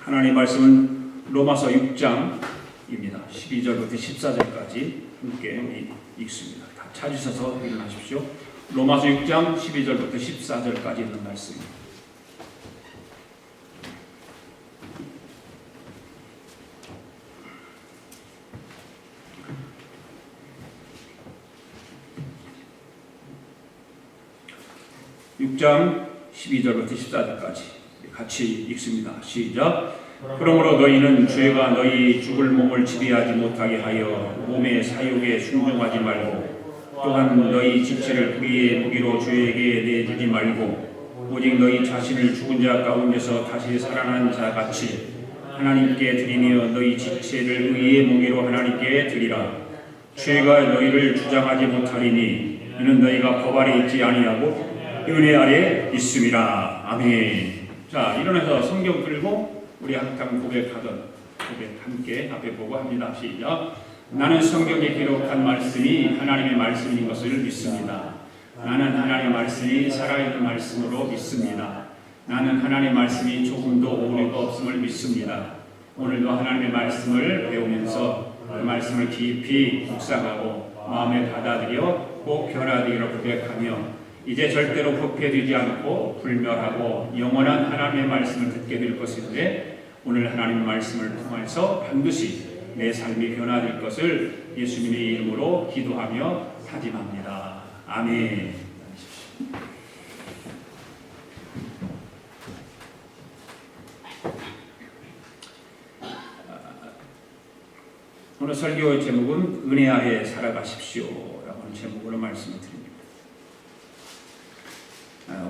하나님의 말씀은 로마서 6장입니다. 12절부터 14절까지 함께 읽습니다. 다 찾으셔서 일어나십시오. 로마서 6장 12절부터 14절까지 있는 말씀입니다. (6장 12절부터 14절까지) 같이 읽습니다. 시작. 그러므로 너희는 죄가 너희 죽을 몸을 지배하지 못하게 하여 몸의 사욕에 순종하지 말고, 또한 너희 지체를 불의의 무기로 죄에게 내주지 말고, 오직 너희 자신을 죽은 자 가운데서 다시 살아난 자 같이 하나님께 드리며 너희 지체를 의의 무기로 하나님께 드리라. 죄가 너희를 주장하지 못하리니 이는 너희가 법 아래 있지 아니하고 은혜 아래 있음이라. 아멘. 자, 일어나서 성경 들고 우리 항상 고백하던 고백 함께 앞에 보고 합니다. 시작. 나는 성경에 기록한 말씀이 하나님의 말씀인 것을 믿습니다. 나는 하나님의 말씀이 살아있는 말씀으로 믿습니다. 나는 하나님의 말씀이 조금도 오류가 없음을 믿습니다. 오늘도 하나님의 말씀을 배우면서 그 말씀을 깊이 묵상하고 마음에 받아들여 꼭 변화되기를 고백하며 이제 절대로 부패되지 않고 불멸하고 영원한 하나님의 말씀을 듣게 될 것인데, 오늘 하나님의 말씀을 통해서 반드시 내 삶이 변화될 것을 예수님의 이름으로 기도하며 다짐합니다. 아멘. 오늘 설교의 제목은 은혜 아래 살아가십시오 라고 하는 제목으로 말씀을 드립니다.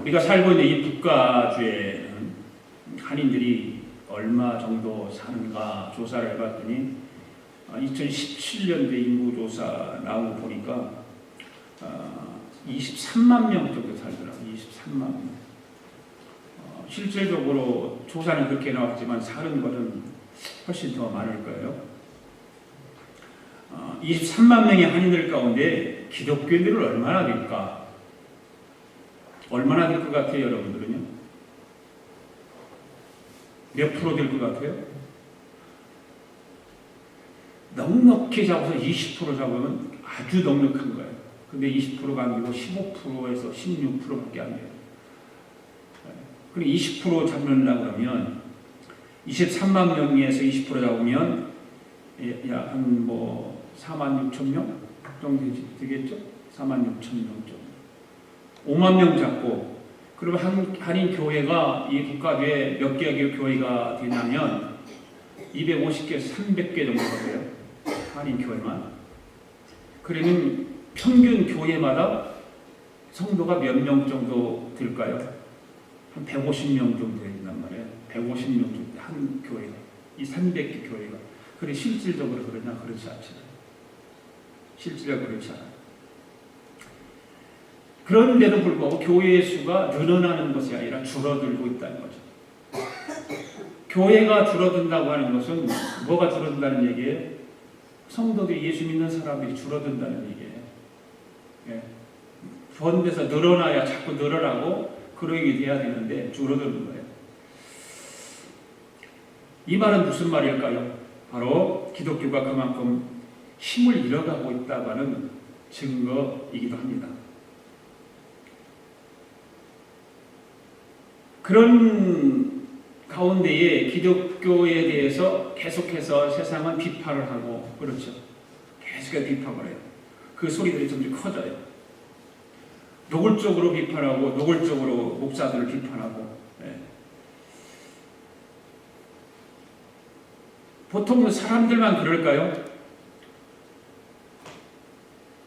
우리가 살고 있는 이 국가주에는 한인들이 얼마 정도 사는가 조사를 해봤더니 2017년도 인구조사 나온 거 보니까 23만 명 정도 살더라고요. 23만 명. 실질적으로 조사는 그렇게 나왔지만 사는 것은 훨씬 더 많을 거예요. 23만 명의 한인들 가운데 기독교인들은 얼마나 될까? 얼마나 될 것 같아요, 여러분들은요? 몇 프로 될 것 같아요? 넉넉히 잡아서 20% 잡으면 아주 넉넉한 거예요. 근데 20%가 안 되고 15%에서 16%밖에 안 돼요. 그럼 20% 잡는다 그러면 23만 명에서 20% 잡으면 약 한 4만 6천 명 정도 되겠죠? 4만 6천 명 정도. 5만 명 잡고, 그러면 한인 교회가 이 국가에 몇 개의 교회가 되냐면 250개에서 300개 정도가 돼요. 한인 교회만. 그러면 평균 교회마다 성도가 몇 명 정도 될까요? 한 150명 정도 된단 말이에요. 150명 정도 한 교회가. 이 300개 교회가. 그래 실질적으로 그러냐? 그렇지 않잖아요. 실질적으로 그렇지 않아요. 그런데도 불구하고 교회의 수가 늘어나는 것이 아니라 줄어들고 있다는 거죠. 교회가 줄어든다고 하는 것은 뭐가 줄어든다는 얘기예요? 성도들이 예수 믿는 사람들이 줄어든다는 얘기예요. 예. 본데서 늘어나야 자꾸 늘어나고 그러게 돼야 되는데 줄어드는 거예요. 이 말은 무슨 말일까요? 바로 기독교가 그만큼 힘을 잃어가고 있다고 하는 증거이기도 합니다. 그런 가운데에 기독교에 대해서 계속해서 세상은 비판을 하고, 그렇죠. 계속해서 비판을 해요. 그 소리들이 점점 커져요. 노골적으로 비판하고, 노골적으로 목사들을 비판하고. 네. 보통 사람들만 그럴까요?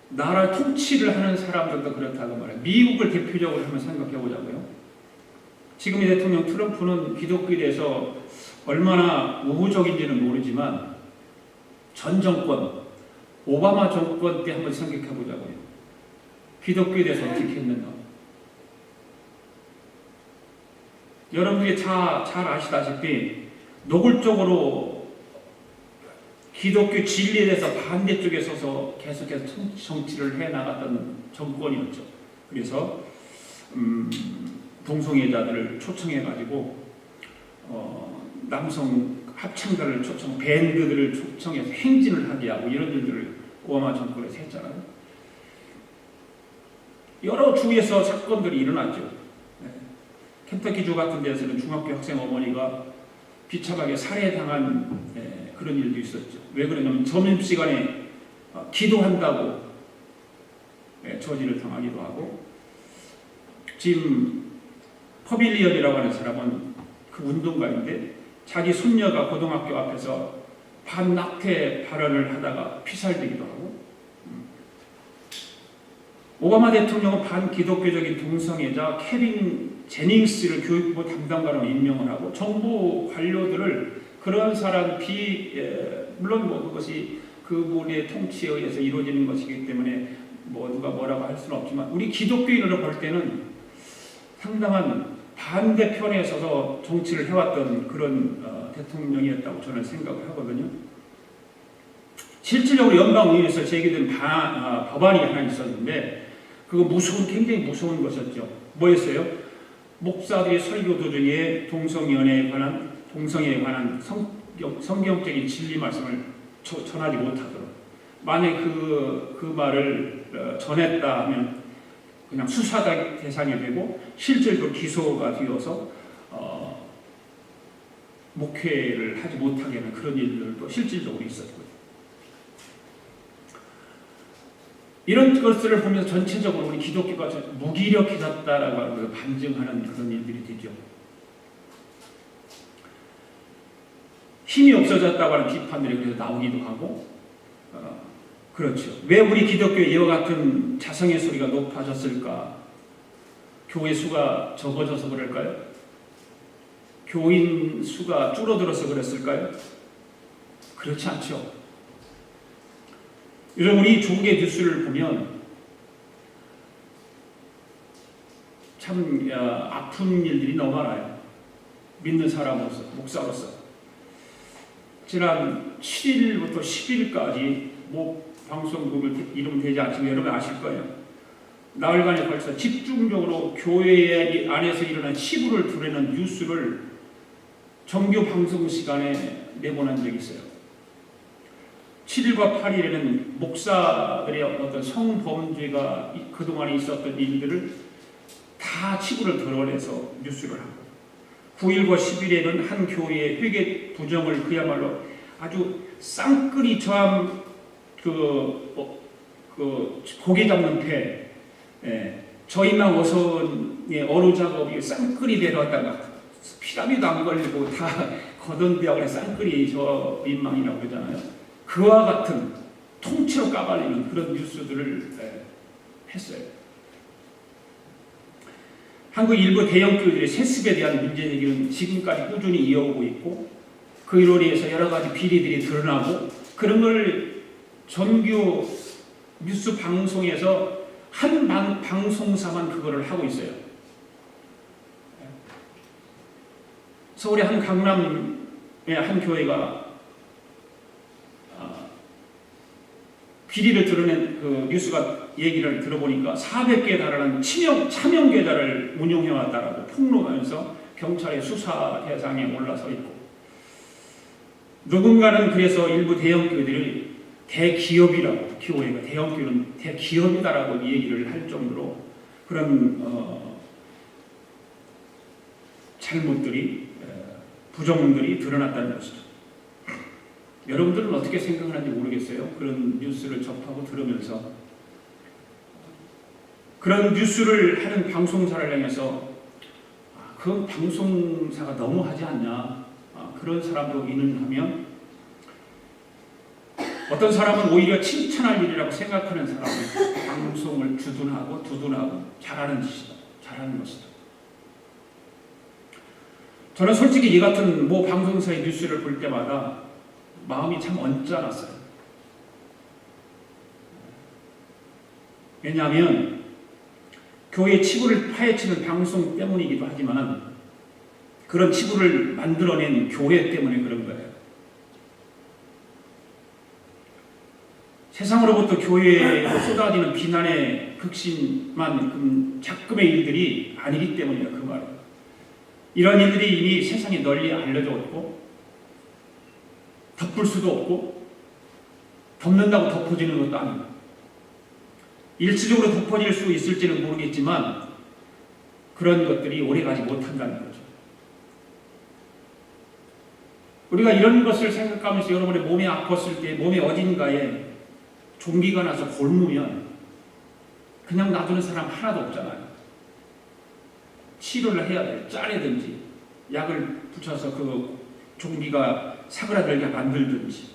나라 통치를 하는 사람들도 그렇다고 말해요. 미국을 대표적으로 한번 생각해 보자고요. 지금의 대통령 트럼프는 기독교에 대해서 얼마나 우호적인지는 모르지만 전 정권, 오바마 정권 때 한번 생각해 보자고요. 기독교에 대해서 어떻게 했는가. 여러분들이 잘 아시다시피 노골적으로 기독교 진리에 대해서 반대쪽에 서서 계속해서 정치를 해나갔던 정권이었죠. 그래서 동성애자들을 초청해가지고 남성 합창가를 초청, 밴드들을 초청해서 행진을 하게 하고 이런 일들을 오바마 정권에서 했잖아요. 여러 주에서 사건들이 일어났죠. 켄터키주 같은 데서는 중학교 학생 어머니가 비참하게 살해당한 그런 일도 있었죠. 왜 그러냐면 점심시간에 기도한다고 저지를 당하기도 하고, 지금 퍼빌리언이라고 하는 사람은 그 운동가인데 자기 손녀가 고등학교 앞에서 반낙태 발언을 하다가 피살되기도 하고, 오바마 대통령은 반기독교적인 동성애자 케빈 제닝스를 교육부 담당관으로 임명을 하고, 정부 관료들을 그런 사람 물론 그것이 그분의 통치에 의해서 이루어지는 것이기 때문에 누가 뭐라고 할 수는 없지만, 우리 기독교인으로 볼 때는 상당한 반대편에 서서 정치를 해왔던 그런 대통령이었다고 저는 생각을 하거든요. 실질적으로 연방의회에서 제기된 법안이 하나 있었는데, 그거 굉장히 무서운 것이었죠. 뭐였어요? 목사들이 설교 도중에 동성애에 관한 성경적인 진리 말씀을 전하지 못하도록, 만약 그 말을 전했다 하면 그냥 수사 대상이 되고 실질적으로 기소가 되어서 목회를 하지 못하게 하는 그런 일들도 실질적으로 있었고요. 이런 것들을 보면서 전체적으로 우리 기독교가 무기력해졌다라고 반증하는 그런 일들이 되죠. 힘이 없어졌다고 하는 비판들이 그래서 나오기도 하고, 그렇죠. 왜 우리 기독교의 이와 같은 자성의 소리가 높아졌을까? 교회 수가 적어져서 그럴까요? 교인 수가 줄어들어서 그랬을까요? 그렇지 않죠. 요즘 우리 종교 뉴스를 보면 참 아픈 일들이 너무 많아요. 믿는 사람으로서, 목사로서. 지난 7일부터 10일까지 방송국을 이름 되지 않지만 여러분 아실 거예요. 나흘간에 걸쳐 집중적으로 교회 안에서 일어난 치부를 드러내는 뉴스를 정규 방송 시간에 내보낸 적이 있어요. 7일과 8일에는 목사들의 어떤 성범죄가 그동안에 있었던 일들을 다 치부를 드러내서 뉴스를 하고, 9일과 10일에는 한 교회의 회계 부정을 그야말로 아주 쌍끌이처럼 고개 잡는 패, 저희만 어선의 어루 작업이 쌍끌이 내려왔다가 피라미드 안 걸리고 다 거둔대학원의 쌍끌이 저인망이라고 그러잖아요. 그와 같은 통째로 까발리는 그런 뉴스들을 했어요. 한국 일부 대형 교회들의 세습에 대한 문제 제기는 지금까지 꾸준히 이어오고 있고, 그로 인해서 여러 가지 비리들이 드러나고, 그런 걸 정규 뉴스 방송에서 한 방송사만 그거를 하고 있어요. 서울의 한 강남의 한 교회가 비리를 드러낸 그 뉴스가 얘기를 들어보니까 400개에 달하는 차명 계좌를 운용해왔다라고 폭로하면서 경찰의 수사 대상에 올라서 있고, 누군가는 그래서 일부 대형 교회들이 대기업이라고, 교회가 대형 교회는 대기업이다라고 얘기를 할 정도로 그런 잘못들이, 부정들이 드러났다는 것이죠. 여러분들은 어떻게 생각하는지 모르겠어요. 그런 뉴스를 접하고 들으면서 그런 뉴스를 하는 방송사를 향해서 그 방송사가 너무하지 않냐, 그런 사람도 있는하면, 어떤 사람은 오히려 칭찬할 일이라고 생각하는 사람은 방송을 두둔하고 잘하는 짓이다, 잘하는 것이다. 저는 솔직히 이 같은 모 방송사의 뉴스를 볼 때마다 마음이 참 언짢았어요. 왜냐하면 교회의 치부를 파헤치는 방송 때문이기도 하지만, 그런 치부를 만들어낸 교회 때문에 그런 거예요. 세상으로부터 교회에 쏟아지는 비난의 극심한 작금의 일들이 아니기 때문이에요. 그 말은. 이런 일들이 이미 세상에 널리 알려져 있고 덮을 수도 없고 덮는다고 덮어지는 것도 아니고 일시적으로 덮어질 수 있을지는 모르겠지만 그런 것들이 오래가지 못한다는 거죠. 우리가 이런 것을 생각하면서 여러분의 몸이 아팠을 때 몸의 어딘가에 종기가 나서 곪으면 그냥 놔두는 사람 하나도 없잖아요. 치료를 해야 돼요. 짜내든지 약을 붙여서 그 종기가 사그라들게 만들든지.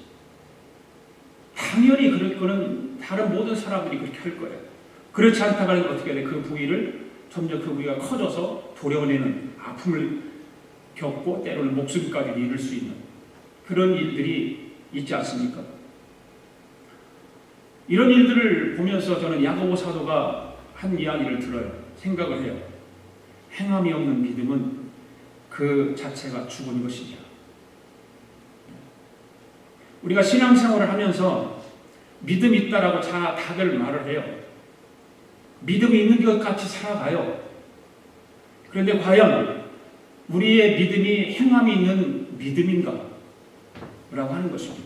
당연히 그럴 거는 다른 모든 사람들이 그렇게 할 거예요. 그렇지 않다고 하면 어떻게 해야 돼? 그 부위를 점점 그 부위가 커져서 도려내는 아픔을 겪고 때로는 목숨까지 잃을 수 있는 그런 일들이 있지 않습니까? 이런 일들을 보면서 저는 야고보 사도가 한 이야기를 들어요. 생각을 해요. 행함이 없는 믿음은 그 자체가 죽은 것이냐. 우리가 신앙생활을 하면서 믿음이 있다라고 다들 말을 해요. 믿음이 있는 것 같이 살아가요. 그런데 과연 우리의 믿음이 행함이 있는 믿음인가? 라고 하는 것입니다.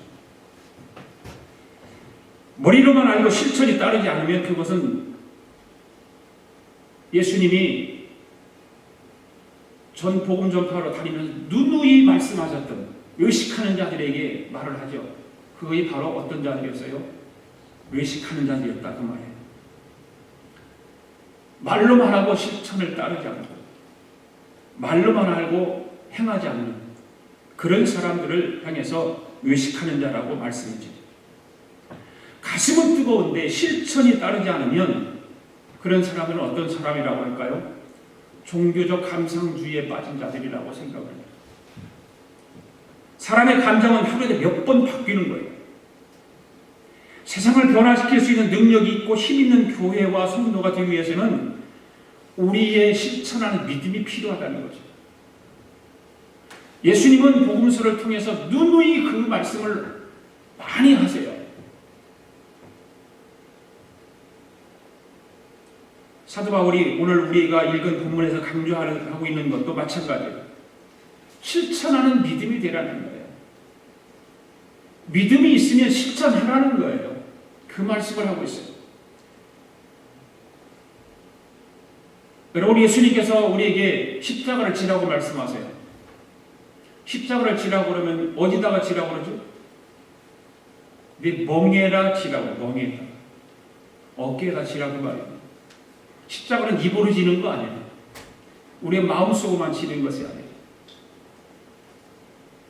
머리로만 알고 실천이 따르지 않으면 그것은 예수님이 전 복음 전파로 다니면서 누누이 말씀하셨던 외식하는 자들에게 말을 하죠. 그것이 바로 어떤 자들이었어요? 외식하는 자들이었다 그 말이에요. 말로만 하고 실천을 따르지 않고 말로만 알고 행하지 않는 그런 사람들을 향해서 외식하는 자라고 말씀이죠. 가슴은 뜨거운데 실천이 따르지 않으면 그런 사람은 어떤 사람이라고 할까요? 종교적 감상주의에 빠진 자들이라고 생각을 해요. 사람의 감정은 하루에 몇 번 바뀌는 거예요. 세상을 변화시킬 수 있는 능력이 있고 힘 있는 교회와 성도가 되기 위해서는 우리의 실천하는 믿음이 필요하다는 거죠. 예수님은 복음서를 통해서 누누이 그 말씀을 많이 하세요. 사도 바울이 오늘 우리가 읽은 본문에서 강조하고 있는 것도 마찬가지예요. 실천하는 믿음이 되라는 거예요. 믿음이 있으면 실천하라는 거예요. 그 말씀을 하고 있어요. 여러분, 예수님께서 우리에게 십자가를 지라고 말씀하세요. 십자가를 지라고 그러면 어디다가 지라고 그러죠? 네 멍에다 지라고, 멍에다. 어깨에다 지라고 말이에요. 십자가는 입으로 지는 거 아니에요. 우리의 마음속으로만 지는 것이 아니에요.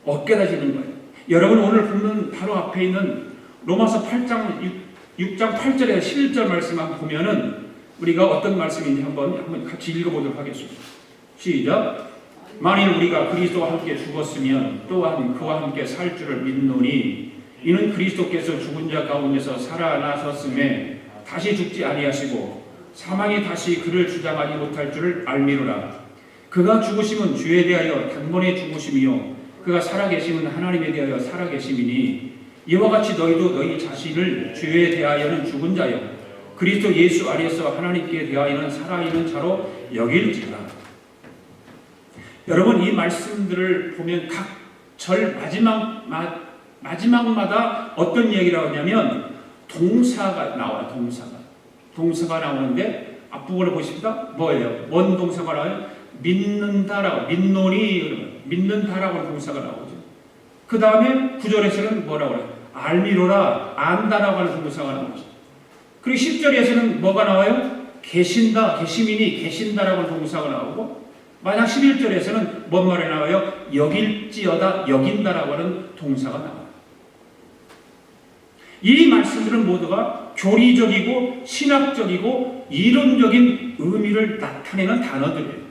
어깨에다 지는 거예요. 여러분, 오늘 보는 바로 앞에 있는 로마서 8장 6장 8절에서 11절 말씀 한번 보면은 우리가 어떤 말씀인지 한번 같이 읽어보도록 하겠습니다. 시작. 만일 우리가 그리스도와 함께 죽었으면 또한 그와 함께 살 줄을 믿노니 이는 그리스도께서 죽은 자 가운데서 살아나셨음에 다시 죽지 아니하시고 사망이 다시 그를 주장하지 못할 줄을 알미로라. 그가 죽으심은 주에 대하여 단번에 죽으심이요 그가 살아계심은 하나님에 대하여 살아계심이니 이와 같이 너희도 너희 자신을 주에 대하여는 죽은 자요 그리스도 예수 안에서 하나님께 대하여는 살아있는 자로 여길지라. 여러분, 이 말씀들을 보면 각 절 마지막마다 어떤 얘기라고 하냐면 동사가 나와요. 동사가 나오는데 앞부분을 보십니다. 뭐예요? 뭔 동사가 나와요? 믿는다라고, 믿노니, 믿는다라고 하는 동사가 나오죠. 그 다음에 9절에서는 뭐라고 해요? 알미로라, 안다라고 하는 동사가 나오죠. 그리고 10절에서는 뭐가 나와요? 계신다, 계시민이 계신다라고 하는 동사가 나오고 만약 11절에서는 뭔 말이 나와요? 여길지어다, 여긴다라고 하는 동사가 나와요. 이 말씀들은 모두가 교리적이고 신학적이고 이론적인 의미를 나타내는 단어들이에요.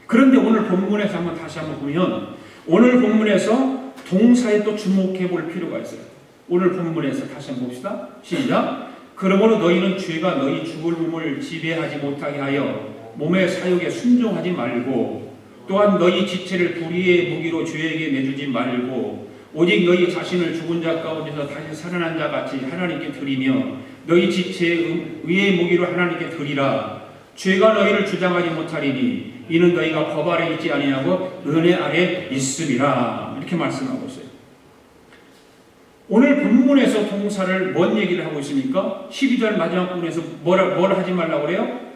그런데 오늘 본문에서 다시 한번 보면 오늘 본문에서 동사에 또 주목해 볼 필요가 있어요. 오늘 본문에서 다시 한번 봅시다. 시작. 그러므로 너희는 죄가 너희 죽을 몸을 지배하지 못하게 하여 몸의 사욕에 순종하지 말고 또한 너희 지체를 불의의 무기로 죄에게 내주지 말고 오직 너희 자신을 죽은 자 가운데서 다시 살아난 자 같이 하나님께 드리며 너희 지체의 의의 무기로 하나님께 드리라. 죄가 너희를 주장하지 못하리니 이는 너희가 법 아래 있지 아니하고 은혜 아래 있음이라. 이렇게 말씀하고 있어요. 오늘 본문에서 동사를 뭔 얘기를 하고 있습니까? 12절 마지막 부분에서 뭘 하지 말라고 그래요?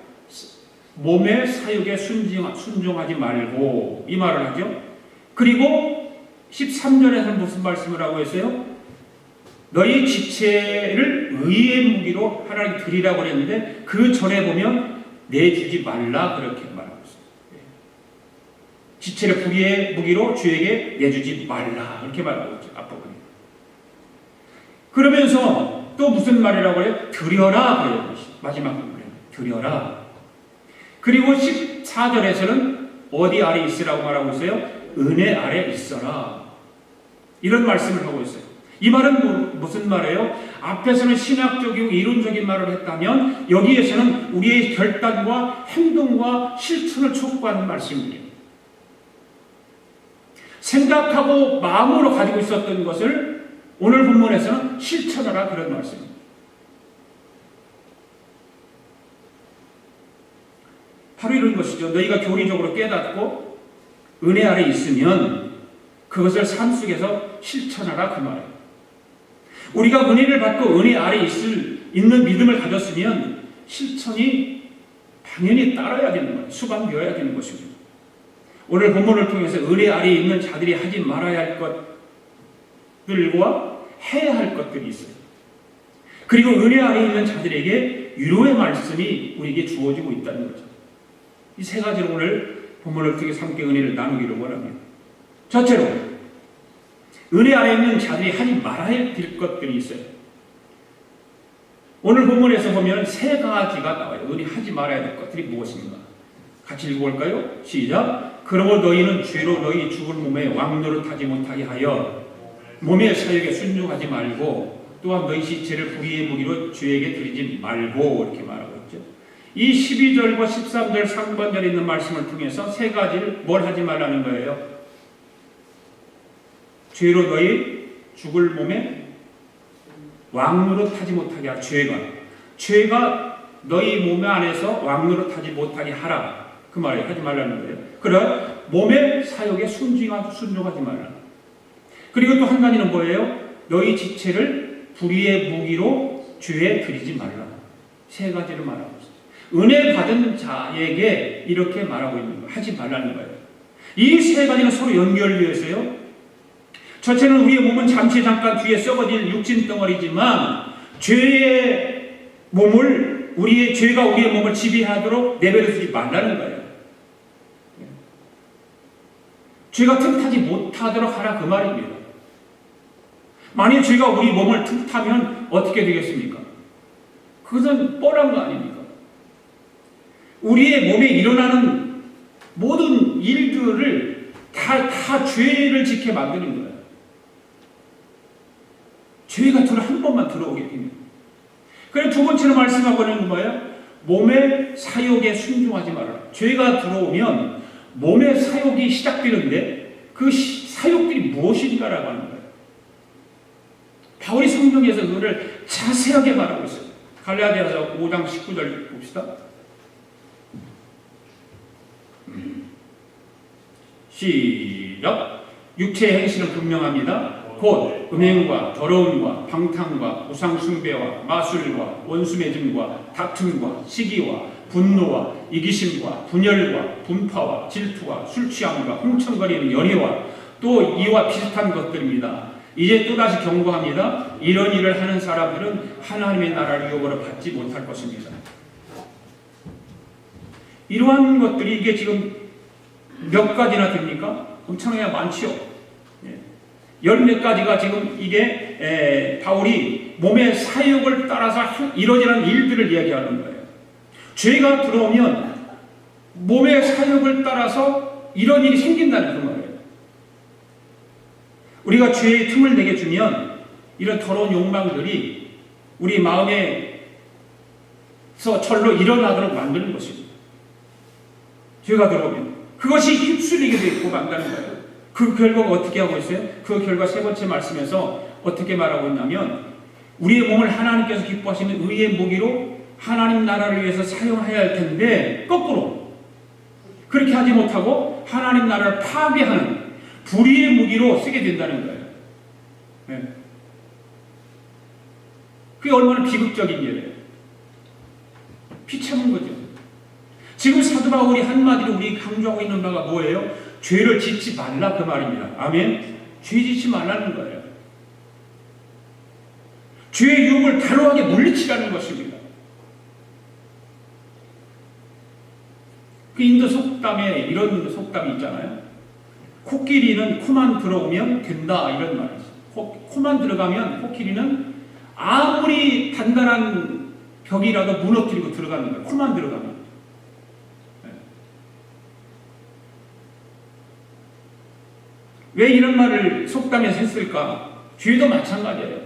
몸의 사욕에 순종하지 말고, 이 말을 하죠. 그리고 13절에서는 무슨 말씀을 하고 있어요? 너희 지체를 의의 무기로 하나님 드리라고 그랬는데, 그 전에 보면 내주지 말라 그렇게 말하고 있어요. 지체를 불의의 무기로 주에게 내주지 말라 이렇게 말하고 있죠. 앞부분에. 그러면서 또 무슨 말이라고 해요? 드려라 그래요. 마지막 부분에 드려라. 그리고 14절에서는 어디 아래 있으라고 말하고 있어요? 은혜 아래 있어라. 이런 말씀을 하고 있어요. 이 말은 무슨 말이에요? 앞에서는 신학적이고 이론적인 말을 했다면 여기에서는 우리의 결단과 행동과 실천을 촉구하는 말씀이에요. 생각하고 마음으로 가지고 있었던 것을 오늘 본문에서는 실천하라 그런 말씀입니다. 바로 이런 것이죠. 너희가 교리적으로 깨닫고 은혜 아래 있으면 그것을 삶 속에서 실천하라 그 말이에요. 우리가 은혜를 받고 은혜 아래 있는 믿음을 가졌으면 실천이 당연히 따라야 되는 거예요. 수반되어야 되는 것입니다. 오늘 본문을 통해서 은혜 아래에 있는 자들이 하지 말아야 할 것들과 해야 할 것들이 있어요. 그리고 은혜 아래에 있는 자들에게 위로의 말씀이 우리에게 주어지고 있다는 거죠. 이 세 가지로 오늘 본문을 통해서 함께 은혜를 나누기를 원합니다. 첫째로 은혜 아래에 있는 자들이 하지 말아야 될 것들이 있어요. 오늘 본문에서 보면 세 가지가 나와요. 은혜 하지 말아야 될 것들이 무엇입니까? 같이 읽어볼까요? 시작. 그러므로 너희는 죄로 너희 죽을 몸에 왕노릇하지 못하게 하여 몸의 사욕에 순종하지 말고 또한 너희 지체를 불의의 무기로 주에게 드리지 말고 이렇게 말하고 있죠. 이 12절과 13절 상반절에 있는 말씀을 통해서 세 가지를 뭘 하지 말라는 거예요? 죄로 너희 죽을 몸에 왕노릇하지 못하게 하라. 죄가 너희 몸 안에서 왕노릇하지 못하게 하라. 그 말이에요. 하지 말라는 거예요. 그래 몸의 사욕에 순종하지 말라. 그리고 또 한 가지는 뭐예요? 너희 지체를 불의의 무기로 주에 드리지 말라. 세 가지를 말하고 있어요. 은혜 받은 자에게 이렇게 말하고 있는 거예요. 하지 말라는 거예요. 이 세 가지는 서로 연결되어 있어요. 첫째는 우리의 몸은 잠시 잠깐 뒤에 썩어질 육진 덩어리지만 죄의 몸을 죄가 우리의 몸을 지배하도록 내버려 두지 말라는 거예요. 죄가 틈타지 못하도록 하라 그 말입니다. 만일 죄가 우리 몸을 틈타면 어떻게 되겠습니까? 그것은 뻔한 거 아닙니까? 우리의 몸에 일어나는 모든 일들을 다 죄를 짓게 만드는 거예요. 죄가 한 번만 들어오게 됩니다. 그리고 두 번째로 말씀하고 있는 건 뭐예요? 몸의 사욕에 순종하지 말아라. 죄가 들어오면 몸의 사욕이 시작되는데 그 사욕들이 무엇인가라고 하는 거예요. 바울이 성경에서 그거를 자세하게 말하고 있어요. 갈라디아서 5장 19절 봅시다. 시작. 육체의 행실은 분명합니다. 곧 음행과 더러움과 방탕과 우상숭배와 마술과 원수매짐과 다툼과 시기와 분노와 이기심과 분열과 분파와 질투와 술취함과 흥청거리는 연애와 또 이와 비슷한 것들입니다. 이제 또다시 경고합니다. 이런 일을 하는 사람들은 하나님의 나라를 유업으로 받지 못할 것입니다. 이러한 것들이 이게 지금 몇 가지나 됩니까? 엄청나게 많지요. 열몇 가지가 지금 이게 바울이 몸의 사욕을 따라서 이루어지는 일들을 이야기하는 거예요. 죄가 들어오면 몸의 사욕을 따라서 이런 일이 생긴다는 그 말이에요. 우리가 죄의 틈을 내게 주면 이런 더러운 욕망들이 우리 마음에서 절로 일어나도록 만드는 것입니다. 죄가 들어오면 그것이 휩쓸리게 되고 만다는 거예요. 그 결과가 어떻게 하고 있어요? 그 결과 세 번째 말씀에서 어떻게 말하고 있냐면 우리의 몸을 하나님께서 기뻐하시는 의의 무기로 하나님 나라를 위해서 사용해야 할 텐데 거꾸로 그렇게 하지 못하고 하나님 나라를 파괴하는 불의의 무기로 쓰게 된다는 거예요. 네. 그게 얼마나 비극적인 일이에요. 비참한 거죠. 지금 사도 바울이 한마디로 우리 강조하고 있는 바가 뭐예요? 죄를 짓지 말라 그 말입니다. 아멘. 죄 짓지 말라는 거예요. 죄의 유혹을 단호하게 물리치라는 것입니다. 그 인도 속담에 이런 속담이 있잖아요. 코끼리는 코만 들어오면 된다 이런 말이죠. 코만 들어가면 코끼리는 아무리 단단한 벽이라도 무너뜨리고 들어가는 거예요. 코만 들어가면. 왜 이런 말을 속담에서 했을까? 죄도 마찬가지예요.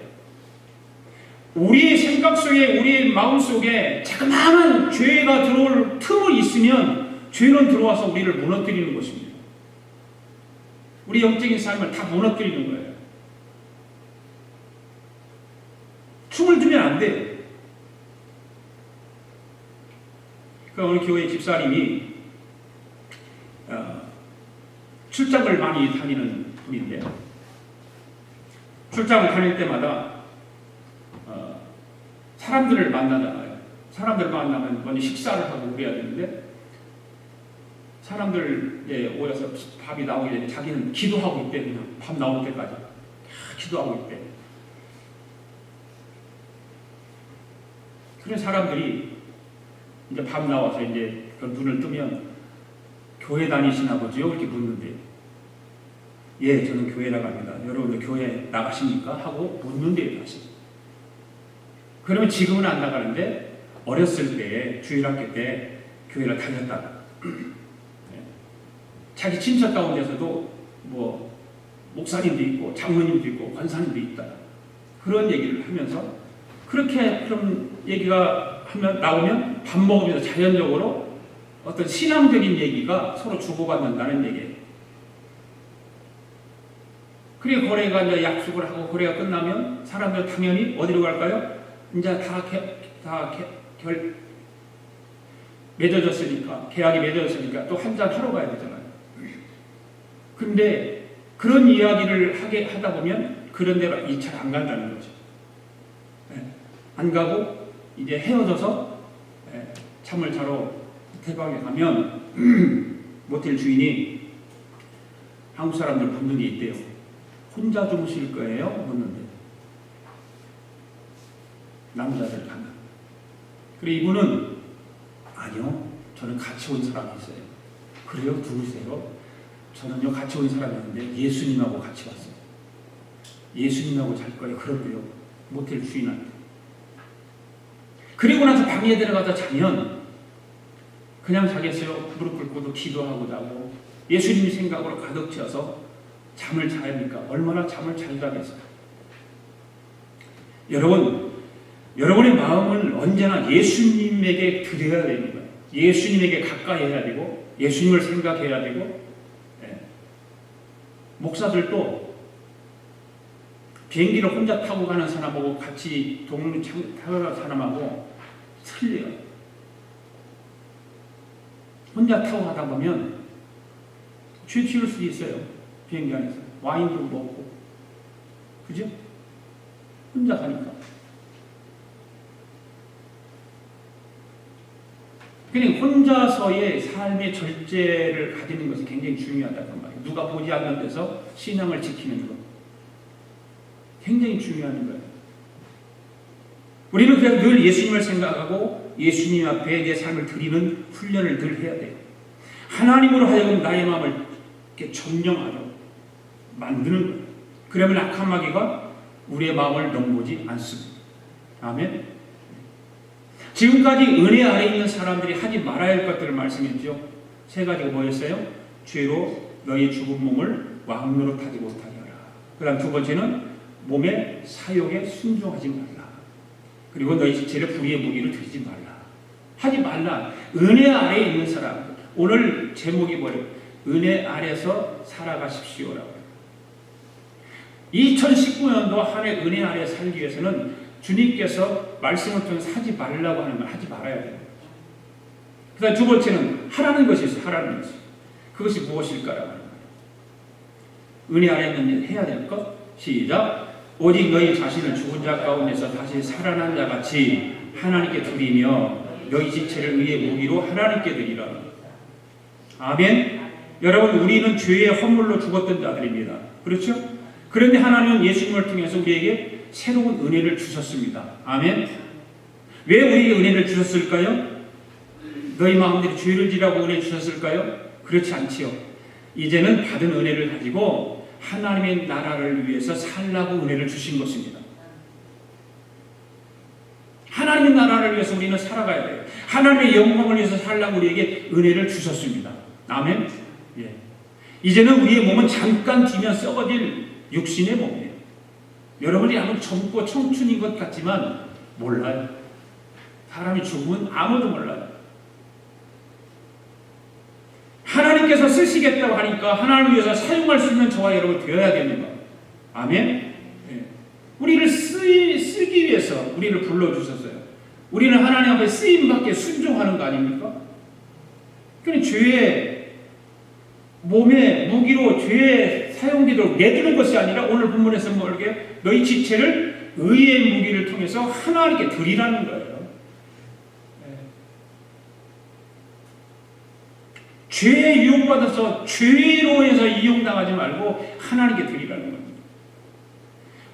우리의 생각 속에, 우리의 마음 속에 자그마한 죄가 들어올 틈이 있으면 죄는 들어와서 우리를 무너뜨리는 것입니다. 우리 영적인 삶을 다 무너뜨리는 거예요. 춤을 주면 안 돼요. 그러니까 우리 교회 집사님이 출장을 많이 다니는 분인데 출장을 다닐 때마다 사람들을 만나잖아요. 사람들 만나면 먼저 식사를 하고 그래야 되는데 사람들에 오여서 밥이 나오기 전에 자기는 기도하고 있대. 그냥 밥 나올 때까지 기도하고 있대. 그런 사람들이 이제 밥 나와서 이제 그 눈을 뜨면 교회 다니시나 보지요? 이렇게 묻는데 예, 저는 교회 나갑니다. 여러분들 교회 나가십니까? 하고 묻는데요, 다시. 그러면 지금은 안 나가는데 어렸을 때에 주일학교 때 교회를 다녔다. 자기 친척 가운데서도 뭐 목사님도 있고 장로님도 있고 권사님도 있다. 그런 얘기를 하면서 그렇게 그런 얘기가 나오면 밥 먹으면서 자연적으로 어떤 신앙적인 얘기가 서로 주고받는다는 얘기예요. 그리고 거래가 이제 약속을 하고 거래가 끝나면 사람들 당연히 어디로 갈까요? 이제 맺어졌으니까, 계약이 맺어졌으니까 또 한잔 하러 가야 되잖아요. 근데 그런 이야기를 하다 보면 그런 데로 2차 안 간다는 거죠. 안 가고 이제 헤어져서 잠을 자러 호텔방에 가면 모텔 주인이 한국 사람들 묻는 게 있대요. 혼자 주무실 거예요? 묻는데 남자들 가면 그리고 이분은 아니요, 저는 같이 온 사람이 있어요. 그래요? 누구세요? 저는요 같이 온 사람이 있는데 예수님하고 같이 왔어요. 예수님하고 잘 거예요. 그런데요 모텔 주인한테. 그리고 나서 방에 들어가서 자면 그냥 자겠어요? 무릎 꿇고도 기도하고 자고 예수님 생각으로 가득 채워서 잠을 자야 합니까? 얼마나 잠을 잘 자겠어요? 여러분의 마음을 언제나 예수님에게 드려야 되는 거예요. 예수님에게 가까이 해야 되고 예수님을 생각해야 되고 목사들도 비행기를 혼자 타고 가는 사람하고 같이 동료 타고 가는 사람하고 틀려요. 혼자 타고 가다 보면 취 치울 수도 있어요. 비행기 안에서 와인도 먹고 그죠? 혼자 가니까. 그러니까 혼자서의 삶의 절제를 가지는 것이 굉장히 중요하다는 말이에요. 누가 보지 않는 데서 신앙을 지키는 것 굉장히 중요한 거예요. 우리는 그냥 늘 예수님을 생각하고 예수님 앞에 내 삶을 드리는 훈련을 늘 해야 돼요. 하나님으로 하여금 나의 마음을 이렇게 점령하도록 만드는 거예요. 그러면 악한 마귀가 우리의 마음을 넘보지 않습니다. 아멘. 지금까지 은혜 아래 있는 사람들이 하지 말아야 할 것들을 말씀했죠. 세 가지가 뭐였어요? 죄로 너희 죽은 몸을 왕노릇하지 못하게 하라. 그 다음 두 번째는 몸의 사욕에 순종하지 말라. 그리고 너희 죄를 불의의 무기로 들이지 말라. 하지 말라. 은혜 아래에 있는 사람. 오늘 제목이 뭐예요? 은혜 아래서 살아가십시오라고. 2019년도 한 해 은혜 아래 살기 위해서는 주님께서 말씀을 통해서 하지 말라고 하는 걸 하지 말아야 돼요. 그 다음 두 번째는 하라는 것이 있어요. 하라는 것이. 그것이 무엇일까라고 하는 거예요. 은혜 아래는 해야 될 것. 시작. 오직 너희 자신을 죽은 자 가운데서 다시 살아난 자 같이 하나님께 드리며 너희 지체를 의의 무기로 하나님께 드리라. 아멘. 여러분, 우리는 죄의 허물로 죽었던 자들입니다. 그렇죠? 그런데 하나님은 예수님을 통해서 우리에게 새로운 은혜를 주셨습니다. 아멘. 왜 우리에게 은혜를 주셨을까요? 너희 마음대로 죄를 지라고 은혜 주셨을까요? 그렇지 않지요. 이제는 받은 은혜를 가지고 하나님의 나라를 위해서 살라고 은혜를 주신 것입니다. 하나님의 나라를 위해서 우리는 살아가야 돼요. 하나님의 영광을 위해서 살라고 우리에게 은혜를 주셨습니다. 아멘. 예. 이제는 우리의 몸은 잠깐 뒤면 썩어질 육신의 몸이에요. 여러분이 아무리 젊고 청춘인 것 같지만 몰라요. 사람이 죽으면 아무도 몰라요. 하나님께서 쓰시겠다고 하니까 하나님을 위해서 사용할 수 있는 저와 여러분 되어야 됩니다. 아멘. 예. 우리를 쓰기 위해서 우리를 불러주셨어요. 우리는 하나님 앞에 쓰임받게 순종하는 거 아닙니까? 그러니까 죄의 몸의 무기로 죄의 사용되도록 내두는 것이 아니라 오늘 본문에서 뭐게 너희 지체를 의의 무기를 통해서 하나님께 드리라는 거예요. 죄에 유혹받아서 죄로 해서 이용당하지 말고 하나님께 드리라는 겁니다.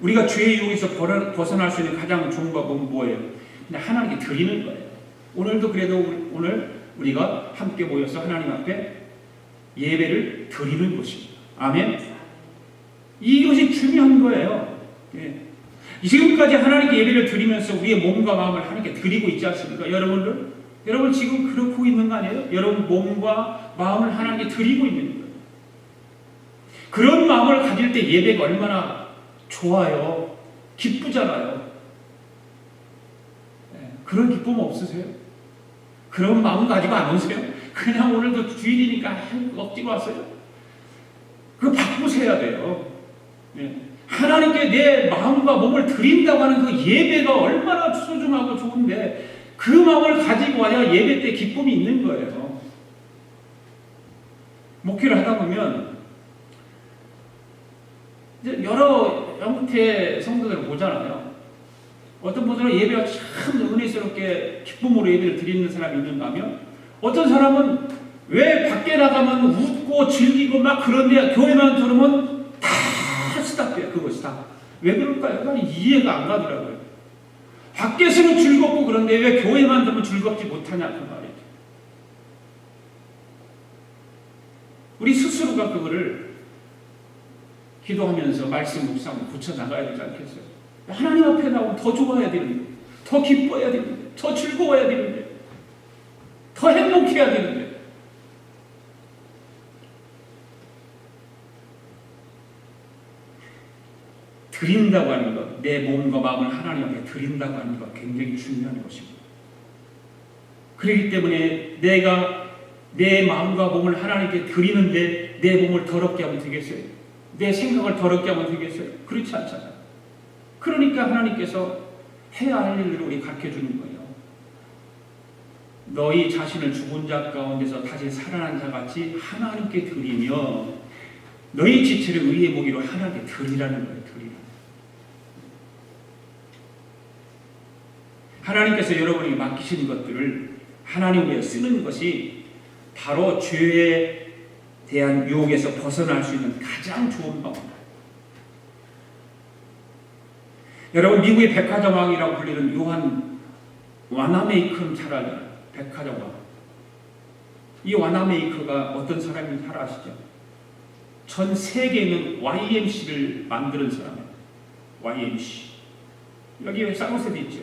우리가 죄의 유혹에서 벗어날 수 있는 가장 좋은 방법은 뭐예요? 그냥 하나님께 드리는 거예요. 오늘도 그래도 오늘 우리가 함께 모여서 하나님 앞에 예배를 드리는 것입니다. 아멘. 이것이 중요한 거예요. 예. 지금까지 하나님께 예배를 드리면서 우리의 몸과 마음을 하나님께 드리고 있지 않습니까? 여러분 지금 그렇고 있는 거 아니에요? 여러분 몸과 마음을 하나님께 드리고 있는 거예요. 그런 마음을 가질 때 예배가 얼마나 좋아요. 기쁘잖아요. 그런 기쁨 없으세요? 그런 마음 가지고 안 오세요? 그냥 오늘도 주일이니까 억지로 왔어요? 그거 바꾸셔야 돼요. 하나님께 내 마음과 몸을 드린다고 하는 그 예배가 얼마나 소중하고 좋은데 그 마음을 가지고 와야 예배 때 기쁨이 있는 거예요. 목회를 하다 보면 이제 여러 형태의 성도들을 보잖아요. 어떤 분들은 예배가 참 은혜스럽게 기쁨으로 예배를 드리는 사람이 있는가 하면 어떤 사람은 왜 밖에 나가면 웃고 즐기고 막 그런데 교회만 들으면 다 스탑돼요. 그것이 다. 왜 그럴까요? 난 이해가 안 가더라고요. 밖에서는 즐겁고 그런데 왜 교회만 들으면 즐겁지 못하냐 그 말이죠. 우리 스스로가 그거를 기도하면서 말씀 묵상하고 붙여나가야 되지 않겠어요? 하나님 앞에 나오면 더 좋아야 되는데, 더 기뻐야 되는데, 더 즐거워야 되는데, 더 행복해야 되는데. 드린다고 하는 것, 내 몸과 마음을 하나님 앞에 드린다고 하는 것 굉장히 중요한 것입니다. 그렇기 때문에 내가 내 마음과 몸을 하나님께 드리는데 내 몸을 더럽게 하면 되겠어요? 내 생각을 더럽게 하면 되겠어요? 그렇지 않잖아요. 그러니까 하나님께서 해야 할 일을 우리 가르쳐주는 거예요. 너희 자신을 죽은 자 가운데서 다시 살아난 자 같이 하나님께 드리며 너희 지체를 의의 무기로 하나님께 드리라는 거예요. 드리라. 하나님께서 여러분에게 맡기신 것들을 하나님 위해 쓰는 것이 바로 죄에 대한 유혹에서 벗어날 수 있는 가장 좋은 방법. 여러분 미국의 백화점 왕이라고 불리는 요한 와나메이커는 잘 알잖아요. 백화점 왕. 이 와나메이커가 어떤 사람인지 잘 아시죠? 전 세계에 있는 YMC를 만드는 사람이에요. YMC. 여기 쌍호세도 있죠.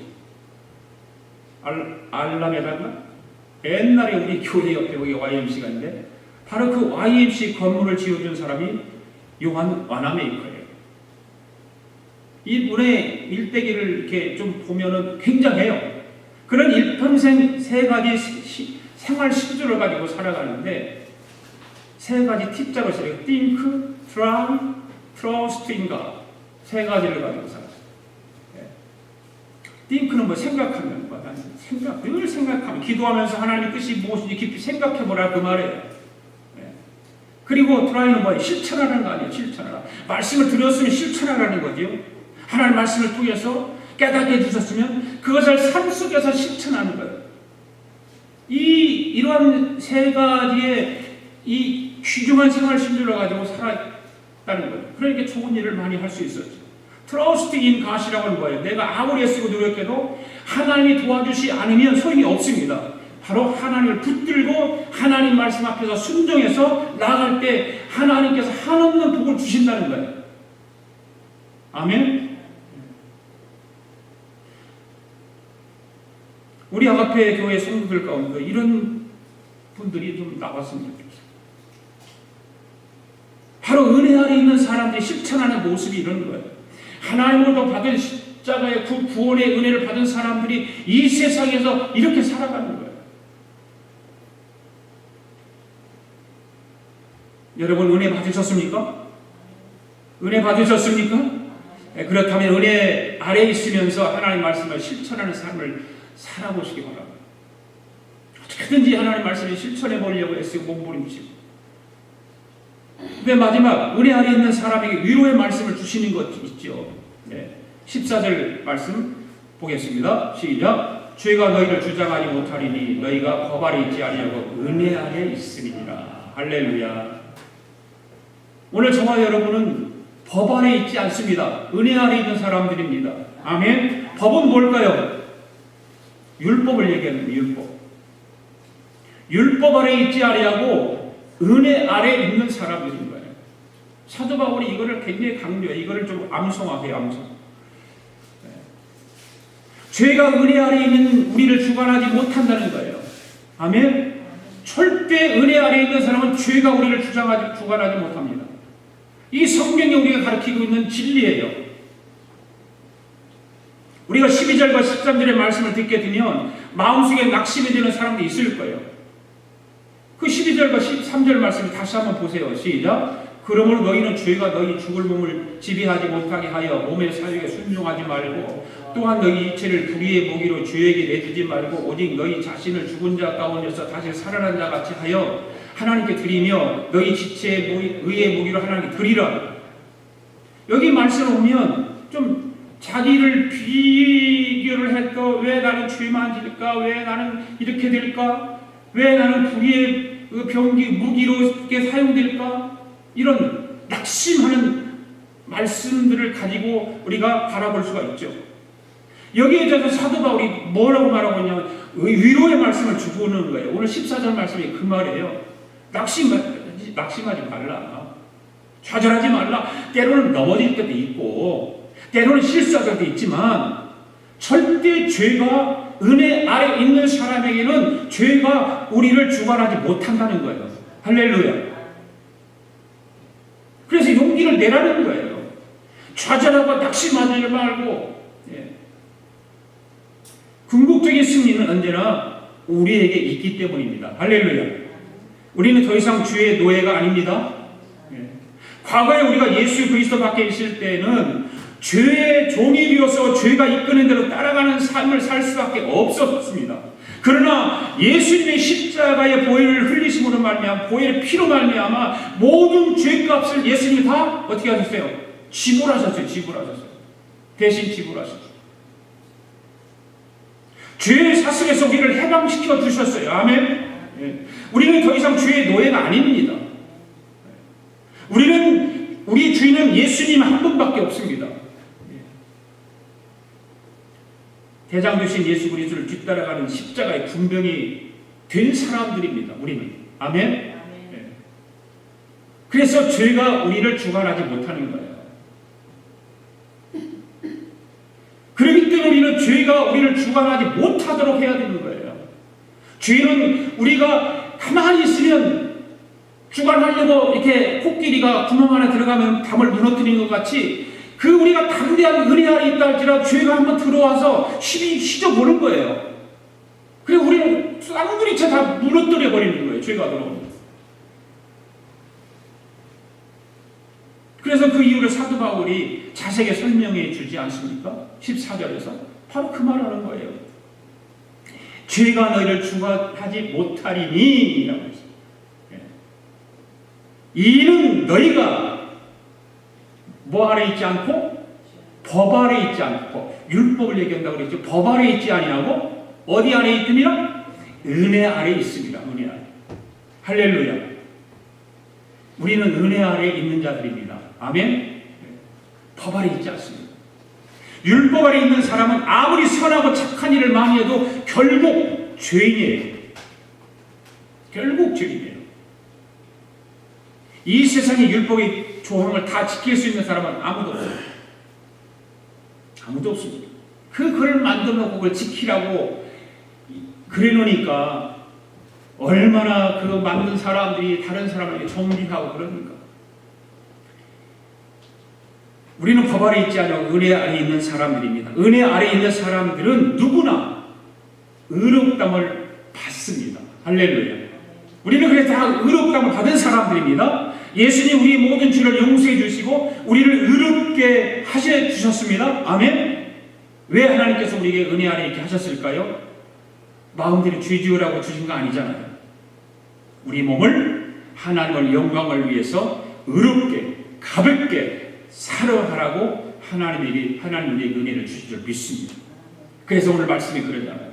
알라메다인가? 옛날에 우리 교회 옆에 여기 YMC가 있는데 바로 그 YMC 건물을 지어준 사람이 요한 와나메이커예요. 이분의 일대기를 이렇게 좀 보면은 굉장해요. 그런 일평생 세 가지 생활 시주를 가지고 살아가는데 세 가지 T자로 써요. Think, Try, Trust in God. 세 가지를 가지고 살았어요. think는 뭐 생각하는 거다. 늘 생각하면, 기도하면서 하나님의 뜻이 무엇인지 깊이 생각해보라 그 말이에요. 그리고 try는 뭐예요? 실천하는 거 아니에요. 실천하라. 말씀을 들었으면 실천하라는 거죠. 하나님 말씀을 통해서 깨닫게 해주셨으면 그것을 삶 속에서 실천하는 거예요. 이러한 세 가지의 이 귀중한 생활 신조를 가지고 살았다는 거예요. 그러니까 좋은 일을 많이 할 수 있었죠. Trust in God이라고 하는 거예요. 내가 아무리 애쓰고 노력해도 하나님이 도와주지 않으면 소용이 없습니다. 바로 하나님을 붙들고 하나님 말씀 앞에서 순종해서 나아갈 때 하나님께서 한없는 복을 주신다는 거예요. 아멘. 우리 아가페 교회 성도들 가운데 이런 분들이 좀 나왔으면 좋겠어요. 바로 은혜 아래 있는 사람들이 실천하는 모습이 이런 거예요. 하나님으로부터 받은 십자가의 그 구원의 은혜를 받은 사람들이 이 세상에서 이렇게 살아가는 거예요. 여러분 은혜 받으셨습니까? 은혜 받으셨습니까? 그렇다면 은혜 아래에 있으면서 하나님 말씀을 실천하는 삶을 살아보시기 바랍니다. 어떻게든지 하나님 말씀을 실천해 보려고 애쓰고 몸부림치고. 근데 마지막 은혜 아래에 있는 사람에게 위로의 말씀을 주시는 것 있죠. 14절 말씀 보겠습니다. 시작. 죄가 너희를 주장하지 못하리니 너희가 법 아래 있지 아니하고 은혜 아래에 있으리니라. 할렐루야. 오늘 저와 여러분은 법 아래 있지 않습니다. 은혜 아래 있는 사람들입니다. 아멘. 법은 뭘까요? 율법을 얘기하는 율법. 율법 아래 있지 아니하고 은혜 아래 있는 사람들인 거예요. 사도 바울이 이거를 굉장히 강조해요. 이거를 좀 암송하세요. 암송. 죄가 은혜 아래 있는 우리를 주관하지 못한다는 거예요. 아멘. 절대 은혜 아래 있는 사람은 죄가 우리를 주관하지 못합니다. 이 성경이 우리가 가르치고 있는 진리예요. 우리가 12절과 13절의 말씀을 듣게 되면 마음속에 낙심이 되는 사람도 있을 거예요. 그 12절과 13절 말씀을 다시 한번 보세요. 시작. 그러므로 너희는 죄가 너희 죽을 몸을 지배하지 못하게 하여 몸의 사욕에 순종하지 말고 또한 너희 이체를 불의의 모기로 죄에게 내주지 말고 오직 너희 자신을 죽은 자 가운데서 다시 살아난 자 같이 하여 하나님께 드리며 너희 지체의 의의 모기로 하나님께 드리라. 여기 말씀을 보면 좀 자기를 비교를 해도 왜 나는 죄만 질까? 왜 나는 이렇게 될까? 왜 나는 불의의 병기 무기로 이렇게 사용될까? 이런 낙심하는 말씀들을 가지고 우리가 바라볼 수가 있죠. 여기에 대해서 사도 바울이 뭐라고 말하고 있냐면 위로의 말씀을 주고 오는 거예요. 오늘 14절 말씀이 그 말이에요. 낙심하지 말라. 좌절하지 말라. 때로는 넘어질 때도 있고 때로는 실수할 때도 있지만 절대 죄가 은혜 아래 있는 사람에게는 죄가 우리를 주관하지 못한다는 거예요. 할렐루야. 그래서 용기를 내라는 거예요. 좌절하고 낙심하지 말고. 궁극적인 승리는 언제나 우리에게 있기 때문입니다. 할렐루야. 우리는 더 이상 죄의 노예가 아닙니다. 과거에 우리가 예수 그리스도 밖에 있을 때는 죄의 종이 되어서 죄가 이끄는 대로 따라가는 삶을 살 수밖에 없었습니다. 그러나 예수님의 십자가의 보혈을 흘리심으로 말미암아 보혈의 피로 말미암아 모든 죄값을 예수님이 다 어떻게 하셨어요? 지불하셨어요. 대신 지불하셨어요. 죄의 사슬에서 우리를 해방시켜 주셨어요. 아멘. 우리는 더 이상 죄의 노예가 아닙니다. 우리 주인은 예수님 한 분밖에 없습니다. 대장 되신 예수 그리스도를 뒤따라가는 십자가의 군병이 된 사람들입니다. 우리는. 아멘. 그래서 죄가 우리를 주관하지 못하는 거예요. 그렇기 때문에 우리는 죄가 우리를 주관하지 못하도록 해야 되는 거예요. 죄는 우리가 가만히 있으면 주관하려고 이렇게 코끼리가 구멍 안에 들어가면 담을 무너뜨리는 것 같이 그 우리가 담대한 은혜 아래 있다 할지라도 죄가 한번 들어와서 휘저보는 거예요. 그리고 우리는 쌍둥이째 다 무너뜨려 버리는 거예요. 죄가 들어오면. 그래서 그 이유를 사도 바울이 자세하게 설명해 주지 않습니까? 14절에서 바로 그 말하는 거예요. 죄가 너희를 중하지 못하리니 라고 했어요. 이는 너희가 뭐 아래 있지 않고 법 아래 있지 않고, 율법을 얘기한다고 그랬죠. 법 아래 있지 아니하고 어디 아래 있습니까? 은혜 아래 있습니다. 은혜 아래. 할렐루야. 우리는 은혜 아래 있는 자들입니다. 아멘. 법 아래 있지 않습니다. 율법 아래 있는 사람은 아무리 선하고 착한 일을 많이 해도 결국 죄인이에요. 결국 죄인이에요. 이 세상에 율법의 조항을 다 지킬 수 있는 사람은 아무도 없어요. 아무도 없습니다. 그 글을 만들어놓고 그걸 지키라고 그래 놓으니까 얼마나 그 만든 사람들이 다른 사람에게 정죄하고 그러니까. 우리는 법 아래 있지 않고 은혜 아래 있는 사람들입니다. 은혜 아래 있는 사람들은 누구나 의롭다함을 받습니다. 할렐루야. 우리는 그래서 다 의롭다함을 받은 사람들입니다. 예수님 우리 모든 죄를 용서해 주시고 우리를 의롭게 하셔 주셨습니다. 아멘. 왜 하나님께서 우리에게 은혜 아래 이렇게 하셨을까요? 마음대로 죄 지으라고 주신 거 아니잖아요. 우리 몸을 하나님의 영광을 위해서 의롭게 가볍게 살아가라고 하나님이 은혜를 주신 줄 믿습니다. 그래서 오늘 말씀이 그러잖아요.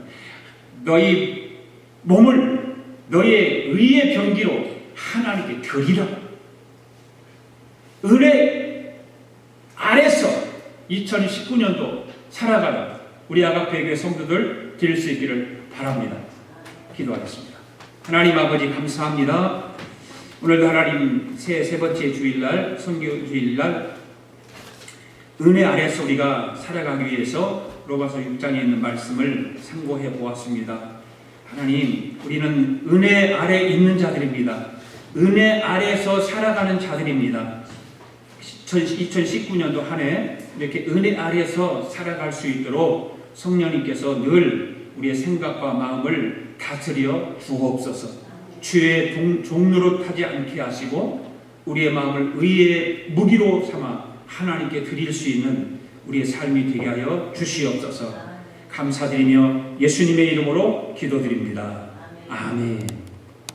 너희 몸을 너의 의의 병기로 하나님께 드리라. 은혜 아래서 2019년도 살아가는 우리 아가페 교회 성도들 될 수 있기를 바랍니다. 기도하겠습니다. 하나님 아버지 감사합니다. 오늘도 하나님 세 번째 주일날 선교 주일날 은혜 아래서 우리가 살아가기 위해서 로마서 6장에 있는 말씀을 상고해 보았습니다. 하나님, 우리는 은혜 아래 있는 자들입니다. 은혜 아래서 살아가는 자들입니다. 2019년도 한 해 이렇게 은혜 아래서 살아갈 수 있도록 성령님께서 늘 우리의 생각과 마음을 다스려 주옵소서. 죄의 종로로 타지 않게 하시고 우리의 마음을 의의 무기로 삼아 하나님께 드릴 수 있는 우리의 삶이 되게 하여 주시옵소서. 감사드리며 예수님의 이름으로 기도드립니다. 아멘.